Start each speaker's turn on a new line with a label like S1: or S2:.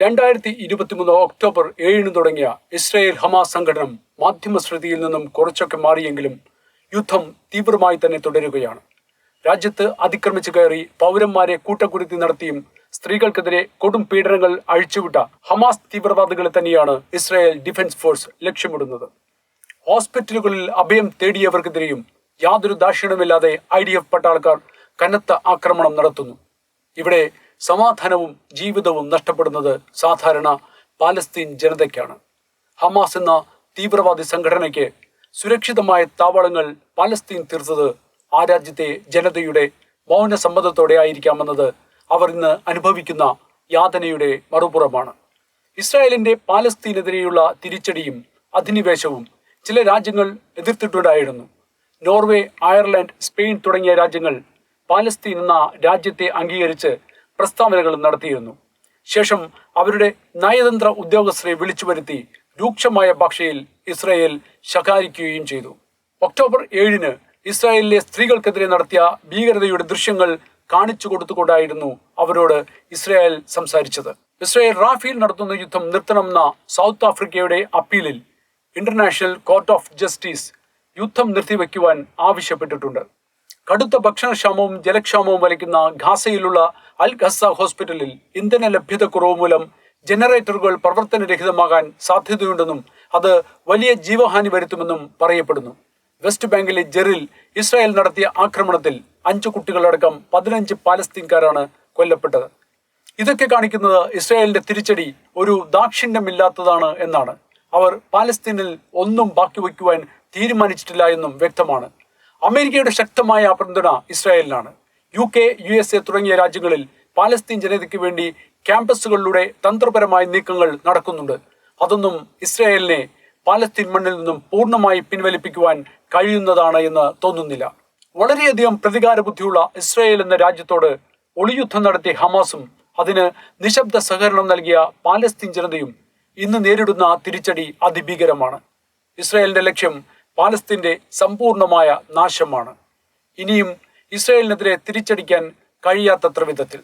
S1: 2023 October 7 തുടങ്ങിയ Israel Hamas സംഘടനം മാധ്യമശ്രുതിയിൽ നിന്നും കുറച്ചൊക്കെ മാറിയെങ്കിലും യുദ്ധം തീവ്രമായി തന്നെ തുടരുകയാണ്. രാജ്യത്ത് അതിക്രമിച്ചു കയറി പൗരന്മാരെ കൂട്ടക്കുരുത്തി നടത്തിയും സ്ത്രീകൾക്കെതിരെ കൊടും പീഡനങ്ങൾ അഴിച്ചുവിട്ട ഹമാസ് തീവ്രവാദികളെ തന്നെയാണ് ഇസ്രായേൽ ഡിഫൻസ് ഫോഴ്സ് ലക്ഷ്യമിടുന്നത്. ഹോസ്പിറ്റലുകളിൽ അഭയം തേടിയവർക്കെതിരെയും യാതൊരു ദാക്ഷിണ്യമില്ലാതെ IDF പട്ടാളക്കാർ കനത്ത ആക്രമണം നടത്തുന്നു. ഇവിടെ സമാധാനവും ജീവിതവും നഷ്ടപ്പെടുന്നത് സാധാരണ പാലസ്തീൻ ജനതയ്ക്കാണ്. ഹമാസ് എന്ന തീവ്രവാദി സംഘടനയ്ക്ക് സുരക്ഷിതമായ താവളങ്ങൾ പാലസ്തീൻ തീർത്തത് ആ രാജ്യത്തെ ജനതയുടെ മൗന സമ്മതത്തോടെ ആയിരിക്കാമെന്നത് അവർ ഇന്ന് അനുഭവിക്കുന്ന യാതനയുടെ മറുപുറമാണ്. ഇസ്രായേലിന്റെ പാലസ്തീനെതിരെയുള്ള തിരിച്ചടിയും അധിനിവേശവും ചില രാജ്യങ്ങൾ എതിർത്തിട്ടുണ്ടായിരുന്നു. നോർവേ, അയർലൻഡ്, സ്പെയിൻ തുടങ്ങിയ രാജ്യങ്ങൾ പാലസ്തീൻ എന്ന രാജ്യത്തെ അംഗീകരിച്ച് പ്രസ്താവനകൾ നടത്തിയിരുന്നു. ശേഷം അവരുടെ നയതന്ത്ര ഉദ്യോഗസ്ഥരെ വിളിച്ചു വരുത്തി രൂക്ഷമായ ഭാഷയിൽ ഇസ്രായേൽ ശകാരിക്കുകയും ചെയ്തു. ഒക്ടോബർ 7 ഇസ്രായേലിലെ സ്ത്രീകൾക്കെതിരെ നടത്തിയ ഭീകരതയുടെ ദൃശ്യങ്ങൾ കാണിച്ചു കൊടുത്തുകൊണ്ടായിരുന്നു അവരോട് ഇസ്രായേൽ സംസാരിച്ചത്. ഇസ്രായേൽ റാഫേൽ നടത്തുന്ന യുദ്ധം നിർത്തണമെന്ന സൗത്ത് ആഫ്രിക്കയുടെ അപ്പീലിൽ ഇന്റർനാഷണൽ കോർട്ട് ഓഫ് ജസ്റ്റിസ് യുദ്ധം നിർത്തിവെക്കുവാൻ ആവശ്യപ്പെട്ടിട്ടുണ്ട്. കടുത്ത ഭക്ഷണക്ഷാമവും ജലക്ഷാമവും വലയ്ക്കുന്ന ഗാസയിലുള്ള അൽ ഖസ ഹോസ്പിറ്റലിൽ ഇന്ധന ലഭ്യതക്കുറവ് മൂലം ജനറേറ്ററുകൾ പ്രവർത്തനരഹിതമാകാൻ സാധ്യതയുണ്ടെന്നും അത് വലിയ ജീവഹാനി വരുത്തുമെന്നും പറയപ്പെടുന്നു. വെസ്റ്റ് ബാങ്കിലെ ജെറിൽ ഇസ്രായേൽ നടത്തിയ ആക്രമണത്തിൽ 5 കുട്ടികളടക്കം 15 പാലസ്തീൻകാരാണ് കൊല്ലപ്പെട്ടത്. ഇതൊക്കെ കാണിക്കുന്നത് ഇസ്രായേലിന്റെ തിരിച്ചടി ഒരു ദാക്ഷിണ്യമില്ലാത്തതാണ് എന്നാണ്. അവർ പാലസ്തീനിൽ ഒന്നും ബാക്കി വയ്ക്കുവാൻ തീരുമാനിച്ചിട്ടില്ല എന്നും വ്യക്തമാണ്. അമേരിക്കയുടെ ശക്തമായ പിന്തുണ ഇസ്രായേലിനാണ്. UK, USA തുടങ്ങിയ രാജ്യങ്ങളിൽ പാലസ്തീൻ ജനതയ്ക്ക് വേണ്ടി ക്യാമ്പസുകളിലൂടെ തന്ത്രപരമായ നീക്കങ്ങൾ നടക്കുന്നുണ്ട്. അതൊന്നും ഇസ്രായേലിനെ പാലസ്തീൻ മണ്ണിൽ നിന്നും പൂർണ്ണമായി പിൻവലിപ്പിക്കുവാൻ കഴിയുന്നതാണ് എന്ന് തോന്നുന്നില്ല. വളരെയധികം പ്രതികാര ബുദ്ധിയുള്ള ഇസ്രായേൽ എന്ന രാജ്യത്തോട് ഒളിയുദ്ധം നടത്തിയ ഹമാസും അതിന് നിശബ്ദ സഹകരണം നൽകിയ പാലസ്തീൻ ജനതയും ഇന്ന് നേരിടുന്ന തിരിച്ചടി അതിഭീകരമാണ്. ഇസ്രായേലിന്റെ ലക്ഷ്യം പാലസ്തീന്റെ സമ്പൂർണമായ നാശമാണ്. ഇനിയും ഇസ്രായേലിനെതിരെ തിരിച്ചടിക്കാൻ കഴിയാത്തത്ര വിധത്തിൽ.